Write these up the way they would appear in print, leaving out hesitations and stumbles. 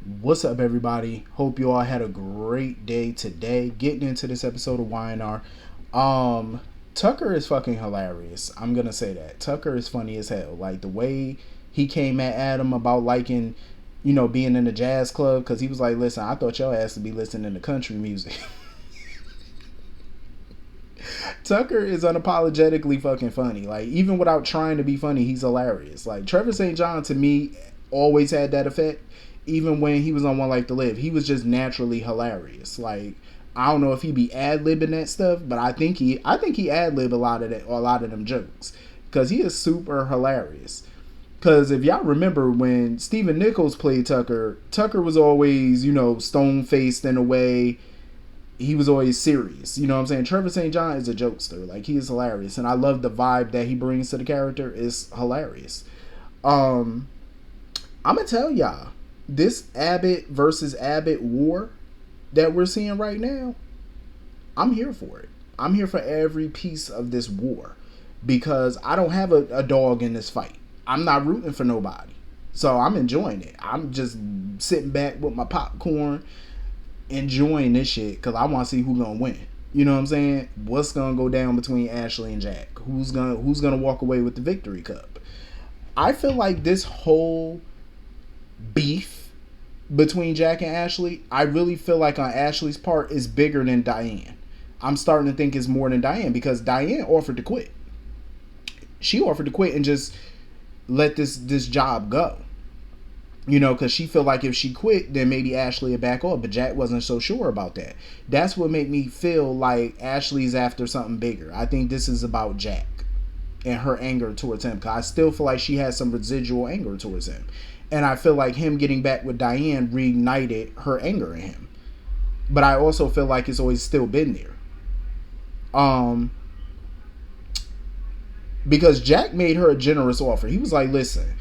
What's up, everybody? Hope you all had a great day today. Getting into this episode of YNR. Tucker is fucking hilarious. I'm gonna say that. Tucker is funny as hell. Like the way he came at Adam about liking, being in the jazz club, because he was like, listen, I thought your ass to be listening to country music. Tucker is unapologetically fucking funny. Like, even without trying to be funny, he's hilarious. Like, Trevor St. John, to me, always had that effect. Even when he was on One Life to Live, he was just naturally hilarious. Like, I don't know if he be ad libbing that stuff, but I think he ad lib a lot of them jokes because he is super hilarious. Because if y'all remember when Stephen Nichols played Tucker, Tucker was always stone faced in a way. He was always serious. You know what I'm saying? Trevor St. John is a jokester. Like, he is hilarious. And I love the vibe that he brings to the character. It's hilarious. Um, I'm going to tell y'all, this Abbott versus Abbott war that we're seeing right now, I'm here for it. I'm here for every piece of this war because I don't have a dog in this fight. I'm not rooting for nobody. So I'm enjoying it. I'm just sitting back with my popcorn enjoying this shit because I want to see who's gonna win. You know what I'm saying? What's gonna go down between Ashley and Jack? Who's gonna walk away with the victory cup? I feel like this whole beef between Jack and Ashley, I really feel like on Ashley's part is bigger than Diane. I'm starting to think it's more than Diane because Diane offered to quit. She offered to quit and just let this job go. Because she felt like if she quit, then maybe Ashley would back off. But Jack wasn't so sure about that. That's what made me feel like Ashley's after something bigger. I think this is about Jack and her anger towards him. Because I still feel like she has some residual anger towards him. And I feel like him getting back with Diane reignited her anger in him. But I also feel like it's always still been there. Because Jack made her a generous offer. He was like, listen,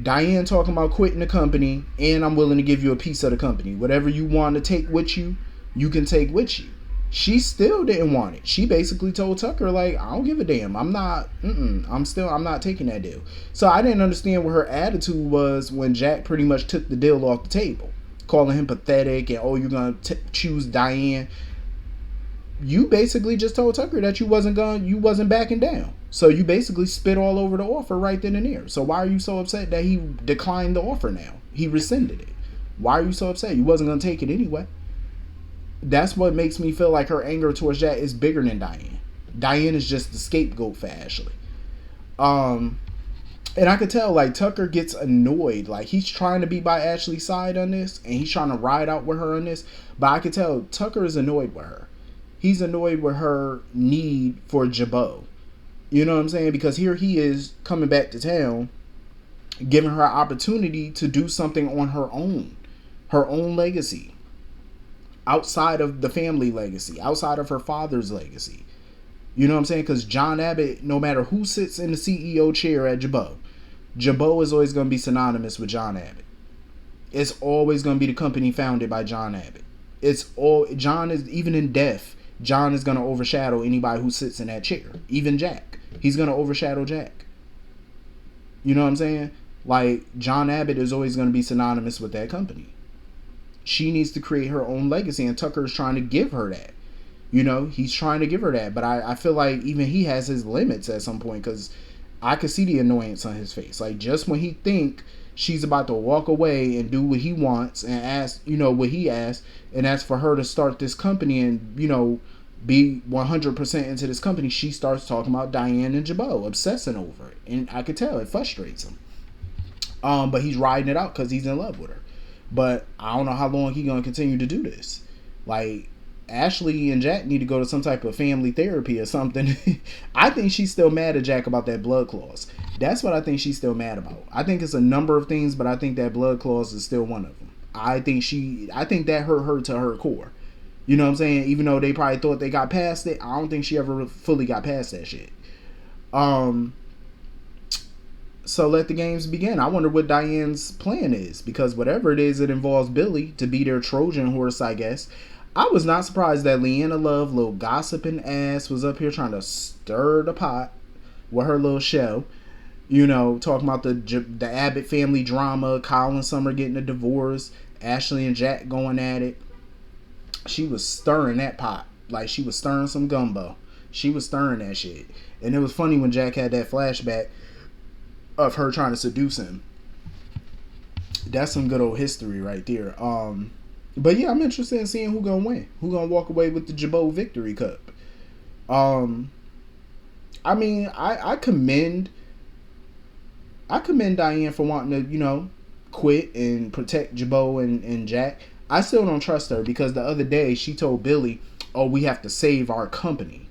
Diane talking about quitting the company, and I'm willing to give you a piece of the company. Whatever you want to take with you, you can take with you. She still didn't want it. She basically told Tucker, like, I don't give a damn. I'm not taking that deal. So I didn't understand what her attitude was when Jack pretty much took the deal off the table, calling him pathetic and, oh, you're going to choose Diane. You basically just told Tucker that you wasn't backing down. So you basically spit all over the offer right then and there. So why are you so upset that he declined the offer now? He rescinded it. Why are you so upset? You wasn't going to take it anyway. That's what makes me feel like her anger towards Jack is bigger than Diane. Diane is just the scapegoat for Ashley. And I could tell, like, Tucker gets annoyed. Like, he's trying to be by Ashley's side on this, and he's trying to ride out with her on this. But I could tell Tucker is annoyed with her. He's annoyed with her need for Jabot. You know what I'm saying? Because here he is coming back to town, giving her opportunity to do something on her own legacy, outside of the family legacy, outside of her father's legacy. You know what I'm saying? Because John Abbott, no matter who sits in the CEO chair at Jabot, Jabot is always going to be synonymous with John Abbott. It's always going to be the company founded by John Abbott. John is, even in death, John is going to overshadow anybody who sits in that chair. Even Jack. He's going to overshadow Jack. You know what I'm saying? Like, John Abbott is always going to be synonymous with that company. She needs to create her own legacy, and Tucker is trying to give her that. He's trying to give her that. But I feel like even he has his limits at some point, because I could see the annoyance on his face. Like, just when he think she's about to walk away and do what he wants and ask, what he asks, and that's for her to start this company and, be 100% into this company, she starts talking about Diane and Jabot, obsessing over it. And I could tell it frustrates him. But he's riding it out because he's in love with her. But I don't know how long he's going to continue to do this. Like, Ashley and Jack need to go to some type of family therapy or something. I think she's still mad at Jack about that blood clause. That's what I think she's still mad about. I think it's a number of things, but I think that blood clause is still one of them. I think that hurt her to her core. You know what I'm saying? Even though they probably thought they got past it, I don't think she ever fully got past that shit. So let the games begin. I wonder what Diane's plan is, because whatever it is, it involves Billy to be their Trojan horse, I guess. I was not surprised that Leanna Love, little gossiping ass, was up here trying to stir the pot with her little show. Talking about the Abbott family drama, Kyle and Summer getting a divorce, Ashley and Jack going at it. She was stirring that pot like she was stirring some gumbo. She was stirring that shit, and it was funny when Jack had that flashback of her trying to seduce him. That's some good old history right there. But yeah, I'm interested in seeing who gonna win, who gonna walk away with the Jabot Victory Cup. I mean, I commend Diane for wanting to, quit and protect Jabot and Jack. I still don't trust her because the other day she told Billy, "Oh, we have to save our company."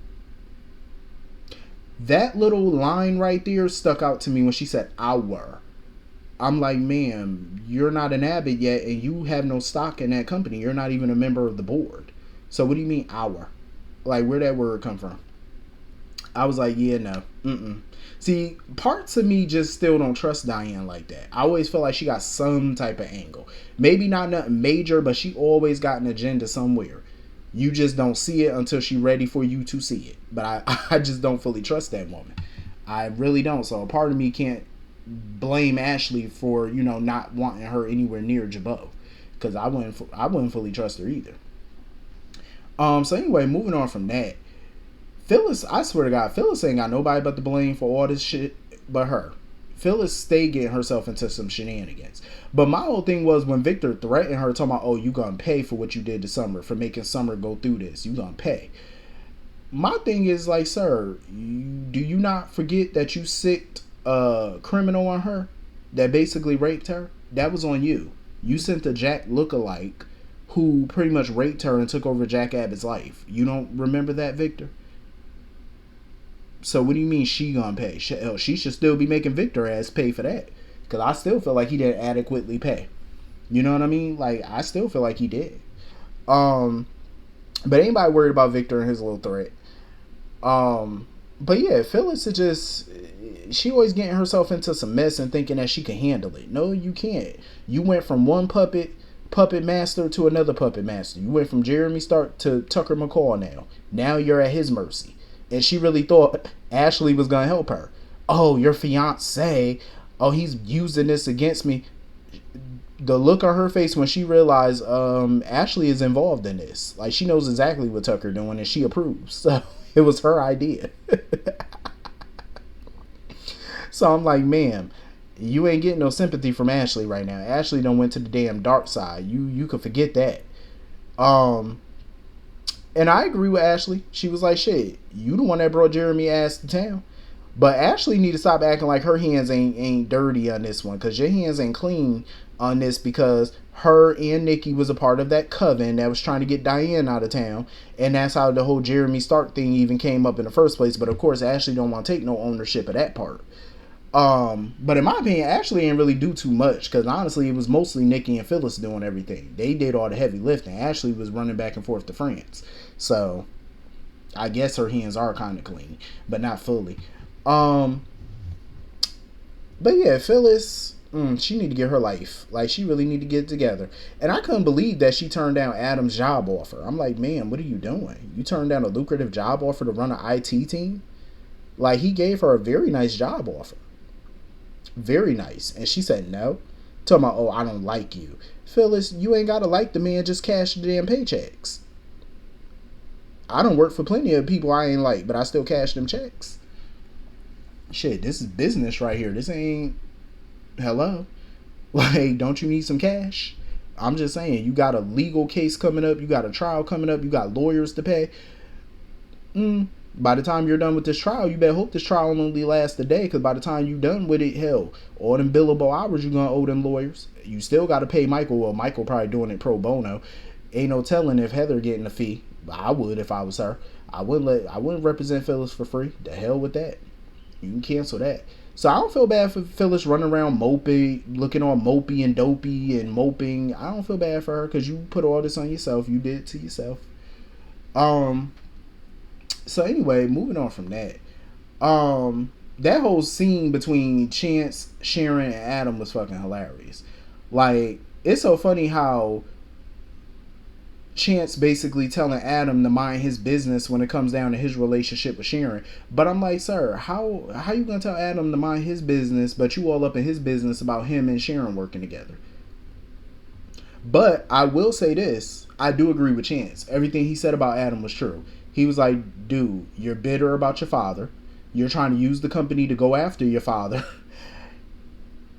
That little line right there stuck out to me when she said "our." I'm like, ma'am, you're not an Abbott yet, and you have no stock in that company. You're not even a member of the board. So what do you mean "our"? Like, where'd that word come from? I was like, yeah, no. See, parts of me just still don't trust Diane like that. I always feel like she got some type of angle. Maybe not nothing major, but she always got an agenda somewhere. You just don't see it until she's ready for you to see it. But I just don't fully trust that woman. I really don't. So a part of me can't blame Ashley for, not wanting her anywhere near Jabot. Because I wouldn't fully trust her either. So anyway, moving on from that. Phyllis, I swear to God, Phyllis ain't got nobody but to blame for all this shit but her. Phyllis stayed getting herself into some shenanigans. But my whole thing was when Victor threatened her, talking about, "Oh, you gonna pay for what you did to Summer, for making Summer go through this. You gonna pay." My thing is like, sir, do you not forget that you sicked a criminal on her that basically raped her? That was on you. You sent a Jack lookalike who pretty much raped her and took over Jack Abbott's life. You don't remember that, Victor? So what do you mean she gonna pay? She should still be making Victor ass pay for that. Because I still feel like he didn't adequately pay. You know what I mean? Like, I still feel like he did. But anybody worried about Victor and his little threat? But yeah, Phyllis is just... She always getting herself into some mess and thinking that she can handle it. No, you can't. You went from one puppet master to another puppet master. You went from Jeremy Stark to Tucker McCall now. Now you're at his mercy. And she really thought Ashley was going to help her. Oh, your fiance. Oh, he's using this against me. The look on her face when she realized Ashley is involved in this. Like, she knows exactly what Tucker doing and she approves. So it was her idea. So I'm like, ma'am, you ain't getting no sympathy from Ashley right now. Ashley done went to the damn dark side. You could forget that. And I agree with Ashley. She was like, shit, you the one that brought Jeremy ass to town. But Ashley need to stop acting like her hands ain't dirty on this one. Because your hands ain't clean on this because her and Nikki was a part of that coven that was trying to get Diane out of town. And that's how the whole Jeremy Stark thing even came up in the first place. But of course, Ashley don't want to take no ownership of that part. But in my opinion, Ashley didn't really do too much. Because honestly, it was mostly Nikki and Phyllis doing everything. They did all the heavy lifting. Ashley was running back and forth to France. So I guess her hands are kind of clean, but not fully. But yeah, Phyllis, she need to get her life. Like, she really need to get it together. And I couldn't believe that she turned down Adam's job offer. I'm like, man, what are you doing? You turned down a lucrative job offer to run an IT team? Like, he gave her a very nice job offer. Very nice. And she said no. Talking about, oh, I don't like you. Phyllis, you ain't gotta like the man, just cash the damn paychecks. I don't work for plenty of people I ain't like, but I still cash them checks. Shit, this is business right here. This ain't... Hello? Like, don't you need some cash? I'm just saying, you got a legal case coming up. You got a trial coming up. You got lawyers to pay. By the time you're done with this trial, you better hope this trial only lasts a day. Because by the time you're done with it, hell, all them billable hours you're going to owe them lawyers. You still got to pay Michael. Well, Michael probably doing it pro bono. Ain't no telling if Heather getting a fee. I would if I was her. I wouldn't represent Phyllis for free. The hell with that. You can cancel that. So I don't feel bad for Phyllis running around mopey, looking all mopey and dopey and moping. I don't feel bad for her because you put all this on yourself. You did it to yourself. So anyway, moving on from that. That whole scene between Chance, Sharon, and Adam was fucking hilarious. Like, it's so funny how Chance basically telling Adam to mind his business when it comes down to his relationship with Sharon. But I'm like, sir, how you gonna tell Adam to mind his business, but you all up in his business about him and Sharon working together? But I will say this, I do agree with Chance. Everything he said about Adam was true. He was like, dude, you're bitter about your father. You're trying to use the company to go after your father.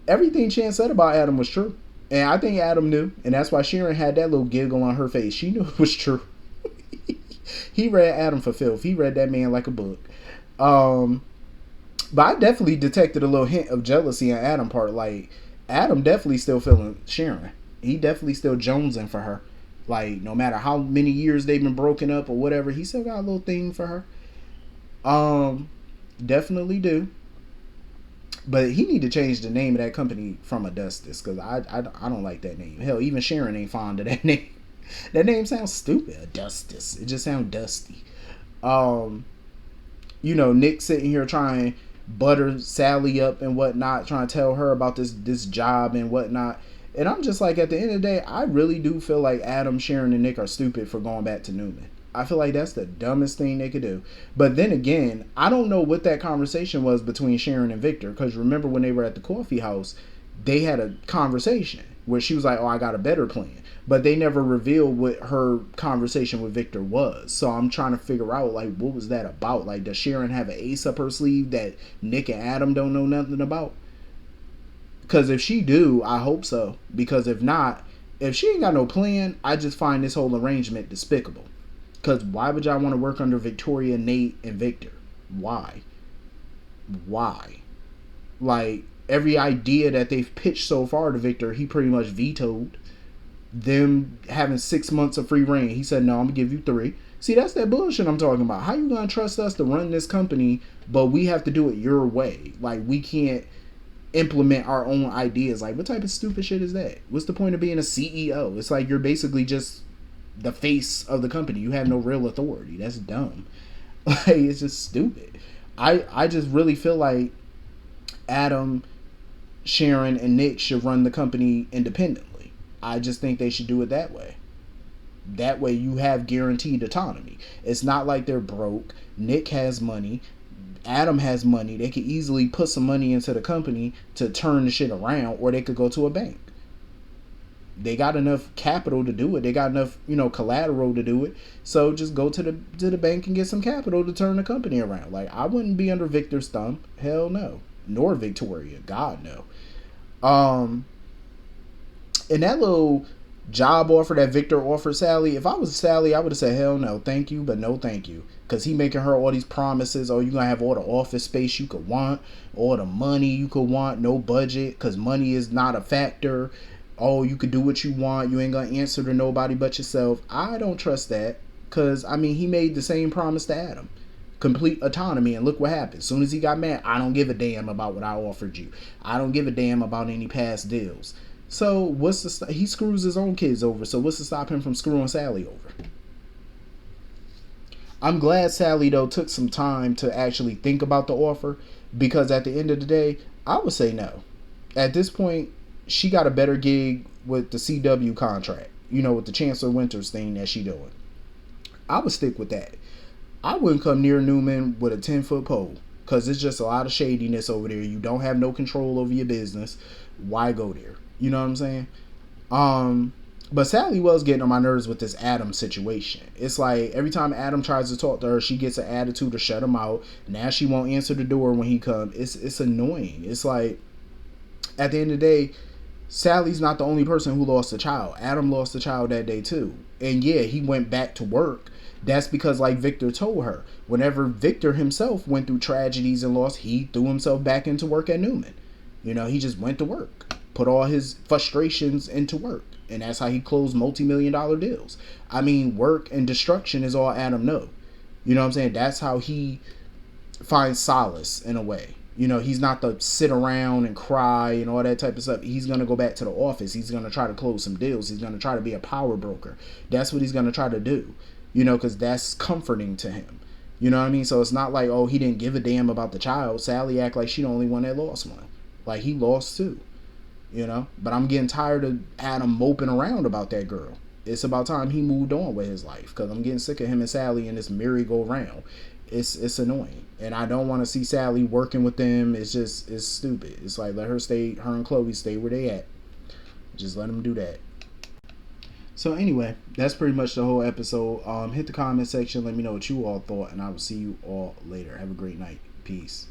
Everything Chance said about Adam was true. And I think Adam knew. And that's why Sharon had that little giggle on her face. She knew it was true. He read Adam for filth. He read that man like a book. But I definitely detected a little hint of jealousy on Adam's part. Like, Adam definitely still feeling Sharon. He definitely still jonesing for her. Like, no matter how many years they've been broken up or whatever, he still got a little thing for her. Definitely do. But he need to change the name of that company from Augustus, because I don't like that name. Hell, even Sharon ain't fond of that name. That name sounds stupid. Augustus. It just sounds dusty. Nick sitting here trying butter Sally up and whatnot, trying to tell her about this job and whatnot. And I'm just like, at the end of the day, I really do feel like Adam, Sharon, and Nick are stupid for going back to Newman. I feel like that's the dumbest thing they could do. But then again, I don't know what that conversation was between Sharon and Victor. Because remember when they were at the coffee house, they had a conversation where she was like, oh, I got a better plan. But they never revealed what her conversation with Victor was. So I'm trying to figure out, like, what was that about? Like, does Sharon have an ace up her sleeve that Nick and Adam don't know nothing about? Because if she do, I hope so. Because if not, if she ain't got no plan, I just find this whole arrangement despicable. Because why would y'all want to work under Victoria, Nate, and Victor? Why? Like, every idea that they've pitched so far to Victor, he pretty much vetoed. Them having 6 months of free reign. He said, no, I'm going to give you 3. See, that's that bullshit I'm talking about. How you going to trust us to run this company, but we have to do it your way? Like, we can't implement our own ideas. Like, what type of stupid shit is that? What's the point of being a CEO? It's like you're basically just the face of the company. You have no real authority. That's dumb. Like, it's just stupid. I just really feel like Adam, Sharon, and Nick should run the company independently. I just think they should do it that way. That way you have guaranteed autonomy. It's not like they're broke. Nick has money. Adam has money. They could easily put some money into the company to turn the shit around, or they could go to a bank. They got enough capital to do it. They got enough, collateral to do it. So just go to the bank and get some capital to turn the company around. Like, I wouldn't be under Victor's thumb. Hell no. Nor Victoria. God no. And that little job offer that Victor offered Sally, if I was Sally, I would have said, hell no, thank you, but no thank you. Because he making her all these promises. Oh, you're going to have all the office space you could want, all the money you could want, no budget, because money is not a factor. Oh, you could do what you want. You ain't going to answer to nobody but yourself. I don't trust that, because, he made the same promise to Adam. Complete autonomy, and look what happened. As soon as he got mad, I don't give a damn about what I offered you. I don't give a damn about any past deals. So he screws his own kids over, so what's to stop him from screwing Sally over? I'm glad Sally, though, took some time to actually think about the offer, because at the end of the day, I would say no. At this point, she got a better gig with the CW contract, with the Chancellor Winters thing that she doing. I would stick with that. I wouldn't come near Newman with a 10-foot pole, because it's just a lot of shadiness over there. You don't have no control over your business. Why go there? You know what I'm saying? But Sally was getting on my nerves with this Adam situation. It's like every time Adam tries to talk to her, she gets an attitude to shut him out. Now she won't answer the door when he comes. It's annoying. It's like, at the end of the day, Sally's not the only person who lost a child. Adam lost a child that day too. And yeah, he went back to work. That's because, like Victor told her, whenever Victor himself went through tragedies and loss, he threw himself back into work at Newman. He just went to work, put all his frustrations into work. And that's how he closed multi-million-dollar deals. Work and destruction is all Adam know. You know what I'm saying? That's how he finds solace in a way. He's not to sit around and cry and all that type of stuff. He's going to go back to the office. He's going to try to close some deals. He's going to try to be a power broker. That's what he's going to try to do. Because that's comforting to him. You know what I mean? So it's not like, oh, he didn't give a damn about the child. Sally act like she the only one that lost one. Like, he lost too. But I'm getting tired of Adam moping around about that girl. it's about time he moved on with his life, because I'm getting sick of him and Sally in this merry-go-round. It's annoying, and I don't want to see Sally working with them. It's stupid. It's like, let her and Chloe stay where they at. Just let them do that. So anyway, that's pretty much the whole episode. Hit the comment section, let me know what you all thought, and I will see you all later. Have a great night. Peace.